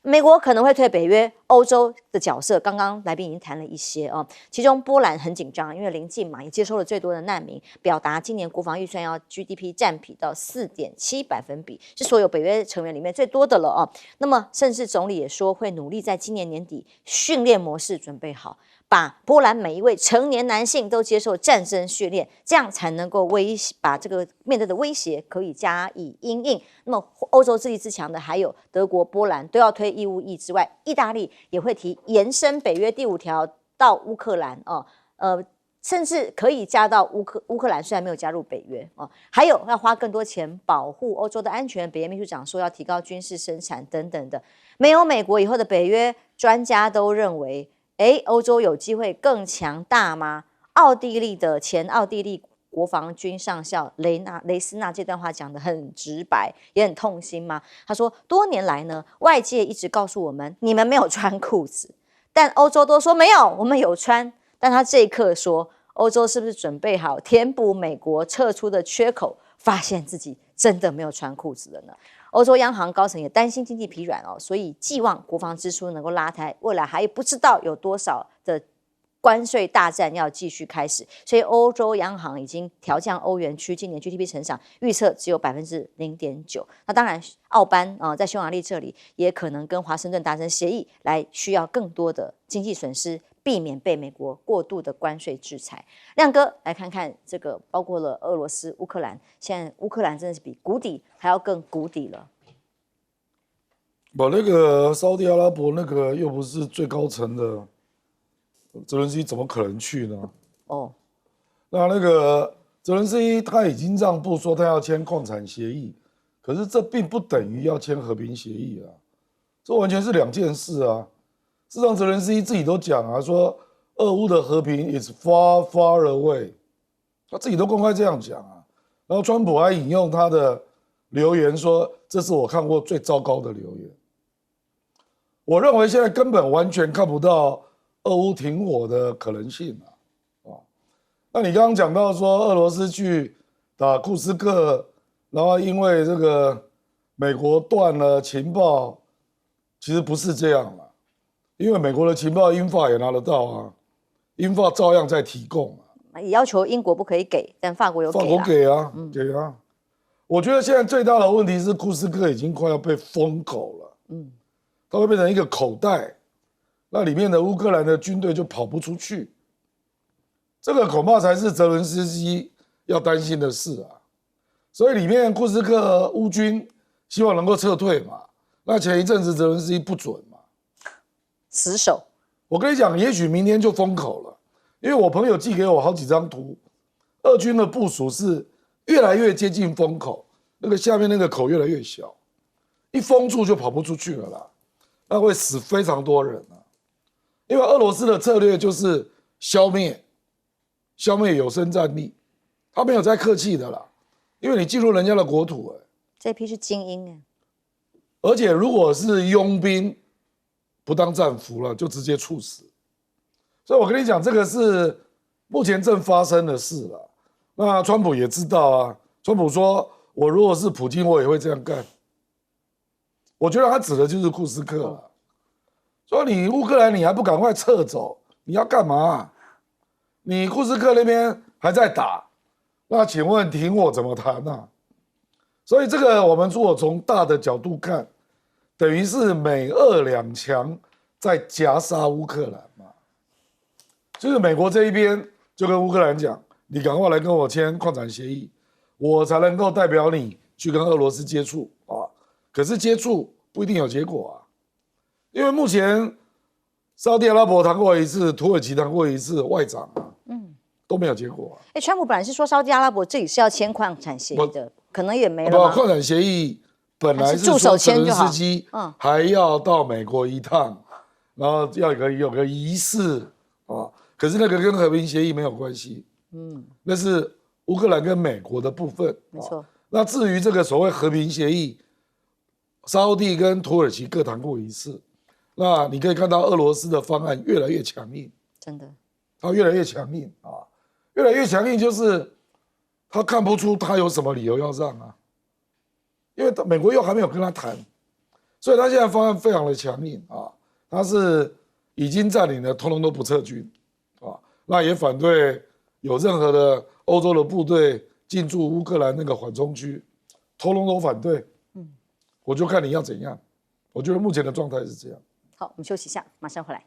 美国可能会退北约，欧洲的角色刚刚来宾已经谈了一些其中波兰很紧张，因为邻近嘛，也接收了最多的难民，表达今年国防预算要 GDP 占比到 4.7%，是所有北约成员里面最多的了那么甚至总理也说会努力在今年年底训练模式准备好，把波兰每一位成年男性都接受战争训练，这样才能够把这个面对的威胁可以加以因应。那么欧洲自立自强的还有德国、波兰都要推义务役之外，意大利也会提延伸北约第5条到乌克兰甚至可以加到乌克兰，虽然没有加入北约还有要花更多钱保护欧洲的安全。北约秘书长说要提高军事生产等等的。没有美国以后的北约，专家都认为欧洲有机会更强大吗？前奥地利国防军上校雷斯纳这段话讲得很直白，也很痛心吗？他说，多年来呢，外界一直告诉我们，你们没有穿裤子，但欧洲都说没有，我们有穿。但他这一刻说，欧洲是不是准备好填补美国撤出的缺口？发现自己真的没有穿裤子了呢？欧洲央行高层也担心经济疲软所以寄望国防支出能够拉抬，未来还不知道有多少的关税大战要继续开始，所以欧洲央行已经调降欧元区今年 GDP 成长预测只有0.9%。那当然，澳班在匈牙利这里也可能跟华盛顿达成协议，来需要更多的经济损失，避免被美国过度的关税制裁。亮哥来看看这个，包括了俄罗斯、乌克兰，现在乌克兰真的是比谷底还要更谷底了。那个沙特阿拉伯那个又不是最高层的，泽连斯基怎么可能去呢？哦，那个泽连斯基他已经让步说他要签矿产协议，可是这并不等于要签和平协议啊，这完全是两件事啊。事实上，泽连斯基自己都讲啊，说俄乌的和平 is far far away， 他自己都公开这样讲啊。然后川普还引用他的留言说，这是我看过最糟糕的留言。我认为现在根本完全看不到俄乌停火的可能性啊！那你刚刚讲到说俄罗斯去打库斯克，然后因为这个美国断了情报，其实不是这样啦，因为美国的情报英法也拿得到啊，英法照样在提供啊，也要求英国不可以给，但法国有给。法国给啊，给啊。我觉得现在最大的问题是库斯克已经快要被封口了，它会变成一个口袋，那里面的乌克兰的军队就跑不出去，这个恐怕才是泽连斯基要担心的事啊。所以里面库斯克乌军希望能够撤退嘛，那前一阵子泽连斯基不准嘛，死守。我跟你讲，也许明天就封口了，因为我朋友寄给我好几张图，俄军的部署是越来越接近封口，那个下面那个口越来越小，一封住就跑不出去了啦。那会死非常多人啊，因为俄罗斯的策略就是消灭有生战力，他没有再客气的啦，因为你进入人家的国土，这批是精英而且如果是佣兵，不当战俘了就直接处死，所以我跟你讲，这个是目前正发生的事了。那川普也知道啊，川普说我如果是普京，我也会这样干。我觉得他指的就是库斯克了，说你乌克兰你还不赶快撤走，你要干嘛？你库斯克那边还在打，那请问停火怎么谈啊？所以这个我们如果从大的角度看，等于是美俄两强在夹杀乌克兰嘛，就是美国这一边就跟乌克兰讲，你赶快来跟我签矿产协议，我才能够代表你去跟俄罗斯接触啊。可是接触不一定有结果啊，因为目前沙特阿拉伯谈过一次，土耳其谈过一次外长啊，都没有结果啊。川普本来是说沙特阿拉伯这里是要签矿产协议的，可能也没了吗？矿产协议本来是驻守签就好，泽连斯基还要到美国一趟，然后要有个仪式啊。可是那个跟和平协议没有关系，那是乌克兰跟美国的部分，没错。那至于这个所谓和平协议，沙烏地跟土耳其各谈过一次，那你可以看到俄罗斯的方案越来越强硬，真的，他越来越强硬啊，越来越强硬，就是他看不出他有什么理由要让啊，因为美国又还没有跟他谈，所以他现在方案非常的强硬啊，他是已经占领了，通通都不撤军啊，那也反对有任何的欧洲的部队进驻乌克兰那个缓冲区，通通都反对。我就看你要怎样，我觉得目前的状态是这样。好，我们休息一下，马上回来。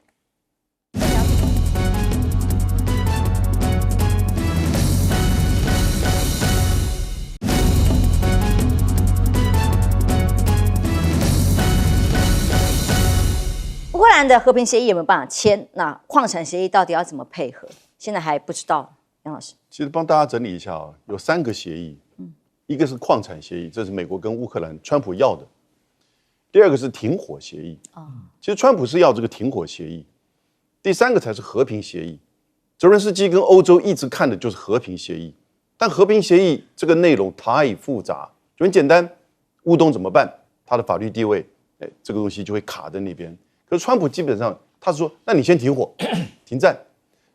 乌克兰的和平协议有没有办法签？那矿产协议到底要怎么配合？现在还不知道。杨老师，其实帮大家整理一下啊，有3个协议，一个是矿产协议，这是美国跟乌克兰川普要的；第2个是停火协议，其实川普是要这个停火协议；第3个才是和平协议。泽连斯基跟欧洲一直看的就是和平协议，但和平协议这个内容太复杂，就很简单，乌东怎么办？他的法律地位，这个东西就会卡在那边。可是川普基本上他是说，那你先停火，停战。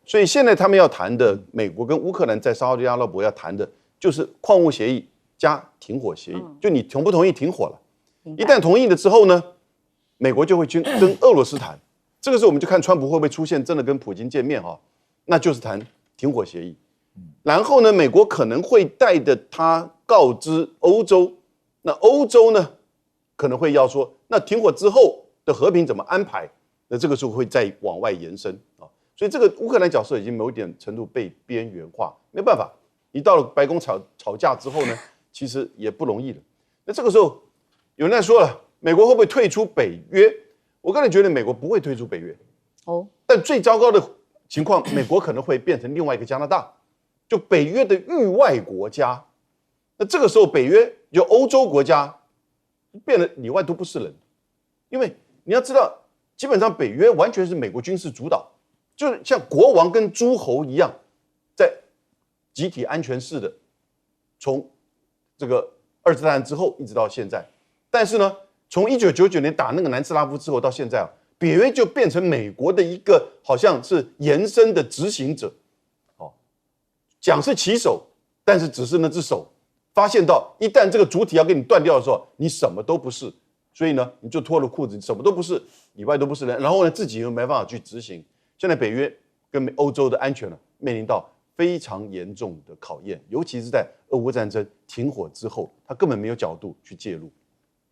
所以现在他们要谈的，美国跟乌克兰在沙特阿拉伯要谈的，就是矿物协议加停火协议，就你同不同意停火了？一旦同意了之后呢，美国就会去跟俄罗斯谈。这个时候我们就看川普会不会出现真的跟普京见面哈。那就是谈停火协议。然后呢，美国可能会带着他告知欧洲，那欧洲呢可能会要说，那停火之后的和平怎么安排？那这个时候会再往外延伸啊。所以这个乌克兰角色已经某一点程度被边缘化，没办法，一到了白宫吵架之后呢，其实也不容易了。那这个时候有人在说了，美国会不会退出北约？我个人觉得美国不会退出北约，但最糟糕的情况，美国可能会变成另外一个加拿大，就北约的域外国家。那这个时候，北约就欧洲国家变得里外都不是人，因为你要知道，基本上北约完全是美国军事主导，就是像国王跟诸侯一样，在集体安全式的，从这个二次大战之后一直到现在。但是呢，从1999年打那个南斯拉夫之后到现在啊，北约就变成美国的一个好像是延伸的执行者，讲是旗手，但是只是那只手。发现到一旦这个主体要给你断掉的时候，你什么都不是，所以呢，你就脱了裤子，什么都不是，里外都不是人，然后呢，自己又没办法去执行。现在北约跟欧洲的安全呢，面临到非常严重的考验，尤其是在俄乌战争停火之后，他根本没有角度去介入。